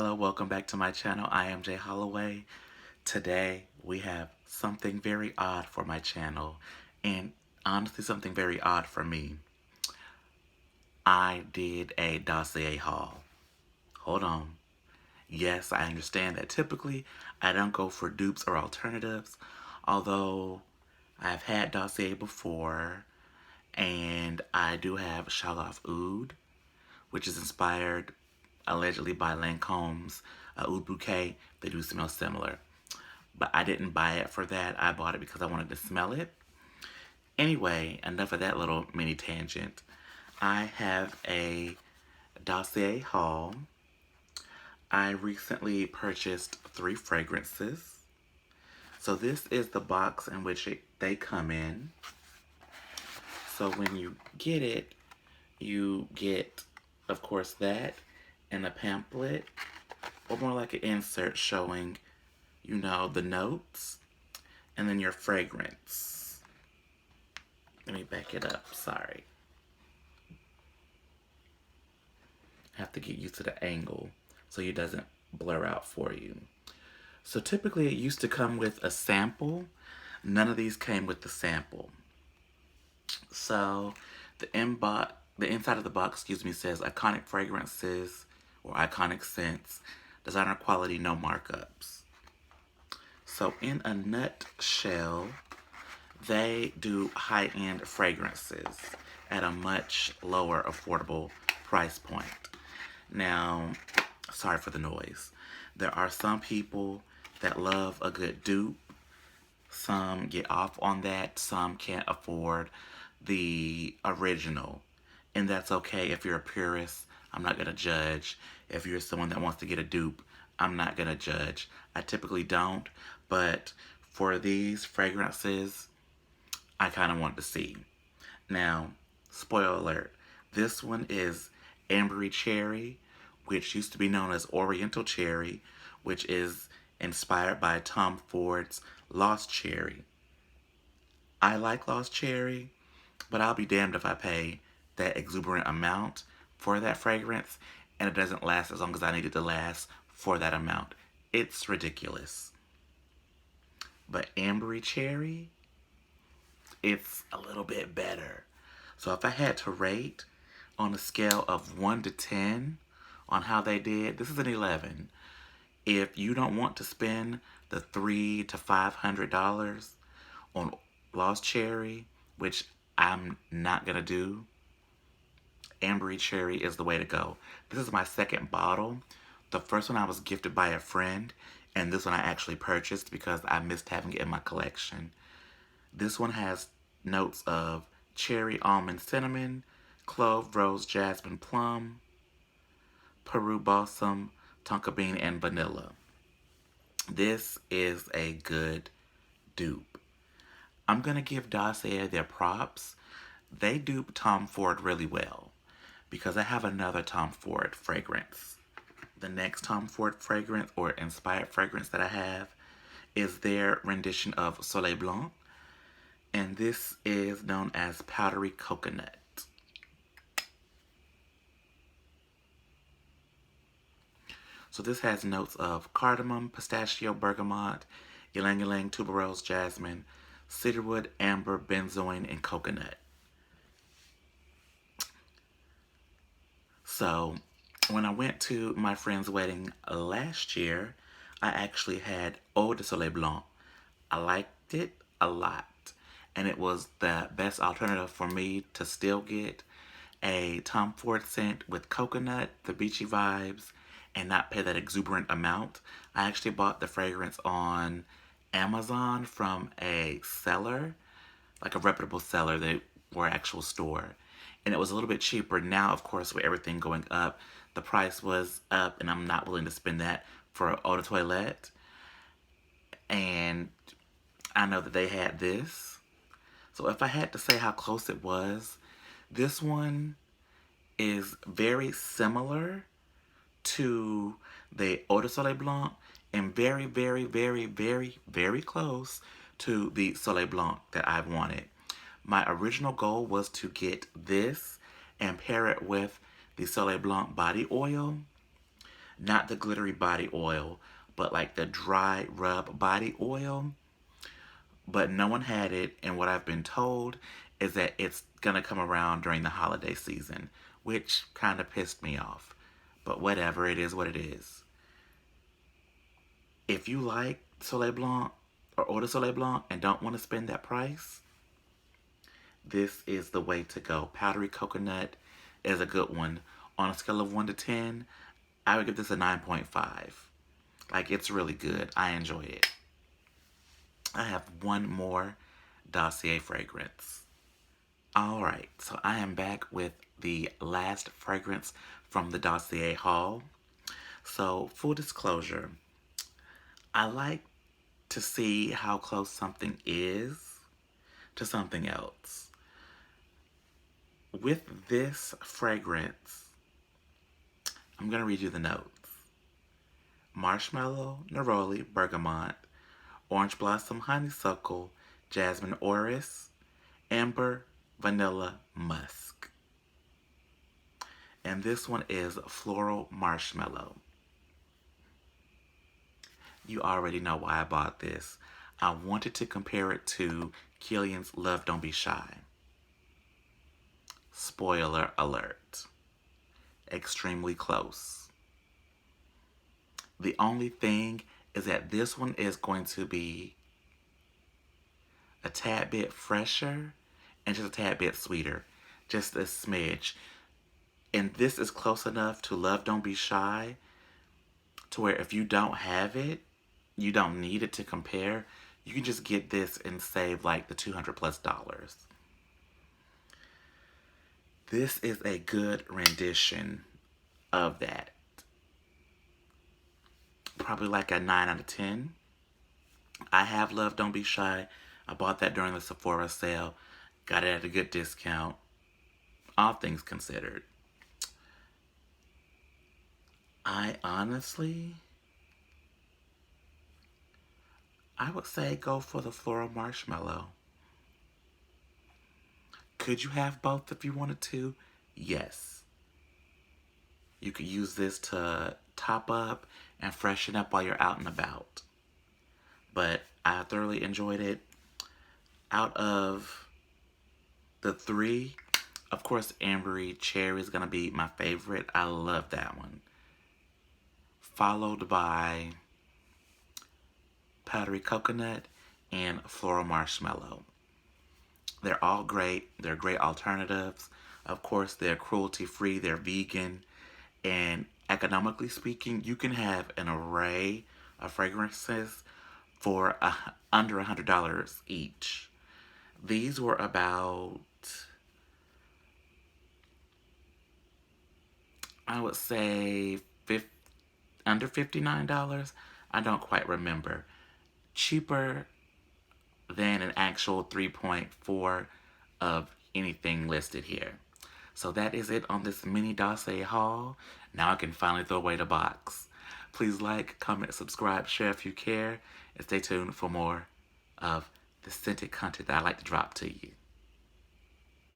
Hello, welcome back to my channel. I am Jay Holloway. Today we have something very odd for my channel, and honestly something very odd for me. I did a Dossier haul. Hold on. Yes, I understand that typically I don't go for dupes or alternatives, although I've had Dossier before, and I do have Shaloff Oud, which is inspired allegedly by Lancome's Oud Bouquet. They do smell similar. But I didn't buy it for that. I bought it because I wanted to smell it. Anyway, enough of that little mini tangent. I have a Dossier haul. I recently purchased 3 fragrances. So this is the box in which they come in. So when you get it, you get, of course, that and a pamphlet, or more like an insert showing, you know, the notes, and then your fragrance. Let me back it up, sorry. I have to get used to the angle so it doesn't blur out for you. So typically it used to come with a sample. None of these came with the sample. So the inside of the box, says iconic fragrances or iconic scents, designer quality, no markups. So in a nutshell, they do high-end fragrances at a much lower affordable price point. Now, sorry for the noise. There are some people that love a good dupe. Some get off on that. Some can't afford the original. And that's okay if you're a purist. I'm not going to judge. If you're someone that wants to get a dupe, I'm not going to judge. I typically don't. But for these fragrances, I kind of want to see. Now, spoiler alert. This one is Ambery Cherry, which used to be known as Oriental Cherry, which is inspired by Tom Ford's Lost Cherry. I like Lost Cherry, but I'll be damned if I pay that exuberant amount for that fragrance and it doesn't last as long as I need it to last for that amount. It's ridiculous. But Ambery Cherry, it's a little bit better. So if I had to rate on a scale of 1 to 10 on how they did, this is an 11. If you don't want to spend the $300 to $500 on Lost Cherry, which I'm not going to do, Ambery Cherry is the way to go. This is my second bottle. The first one I was gifted by a friend, and this one I actually purchased because I missed having it in my collection. This one has notes of cherry, almond, cinnamon, clove, rose, jasmine, plum, Peru balsam, tonka bean, and vanilla. This is a good dupe. I'm going to give Dossier their props. They dupe Tom Ford really well because I have another Tom Ford fragrance. The next Tom Ford fragrance or inspired fragrance that I have is their rendition of Soleil Blanc, and this is known as Powdery Coconut. So this has notes of cardamom, pistachio, bergamot, ylang ylang, tuberose, jasmine, cedarwood, amber, benzoin, and coconut. So when I went to my friend's wedding last year, I actually had Eau de Soleil Blanc. I liked it a lot. And it was the best alternative for me to still get a Tom Ford scent with coconut, the beachy vibes, and not pay that exuberant amount. I actually bought the fragrance on Amazon from a seller, like a reputable seller, they were an actual store. And it was a little bit cheaper. Now, of course, with everything going up, the price was up, and I'm not willing to spend that for eau de toilette. And I know that they had this. So if I had to say how close it was, this one is very similar to the Eau de Soleil Blanc and very, very, very, very, very close to the Soleil Blanc that I wanted. My original goal was to get this and pair it with the Soleil Blanc body oil. Not the glittery body oil, but like the dry rub body oil. But no one had it, and what I've been told is that it's gonna come around during the holiday season, which kind of pissed me off. But whatever, it is what it is. If you like Soleil Blanc or Eau de Soleil Blanc and don't want to spend that price, this is the way to go. Powdery coconut is a good one. On a scale of 1 to 10, I would give this a 9.5. Like, it's really good. I enjoy it. I have one more Dossier fragrance. Alright, so I am back with the last fragrance from the Dossier haul. So, full disclosure, I like to see how close something is to something else. With this fragrance, I'm going to read you the notes. Marshmallow, neroli, bergamot, orange blossom, honeysuckle, jasmine orris, amber, vanilla, musk. And this one is floral marshmallow. You already know why I bought this. I wanted to compare it to Kilian's Love Don't Be Shy. Spoiler alert. Extremely close. The only thing is that this one is going to be a tad bit fresher and just a tad bit sweeter. Just a smidge. And this is close enough to Love Don't Be Shy to where if you don't have it, you don't need it to compare. You can just get this and save like the $200+. This is a good rendition of that. Probably like a 9 out of 10. I have Love Don't Be Shy. I bought that during the Sephora sale. Got it at a good discount. All things considered. I would say go for the floral marshmallow. Could you have both if you wanted to? Yes. You could use this to top up and freshen up while you're out and about. But I thoroughly enjoyed it. Out of the three, of course, Ambery Cherry is going to be my favorite. I love that one. Followed by Powdery Coconut and Floral Marshmallow. They're all great. They're great alternatives. Of course, they're cruelty-free. They're vegan. And economically speaking, you can have an array of fragrances for under $100 each. These were about, I would say, under $59. I don't quite remember. Cheaper than an actual 3.4 of anything listed here. So that is it on this mini Dossier haul. Now I can finally throw away the box. Please like, comment, subscribe, share if you care, and stay tuned for more of the scented content that I like to drop to you.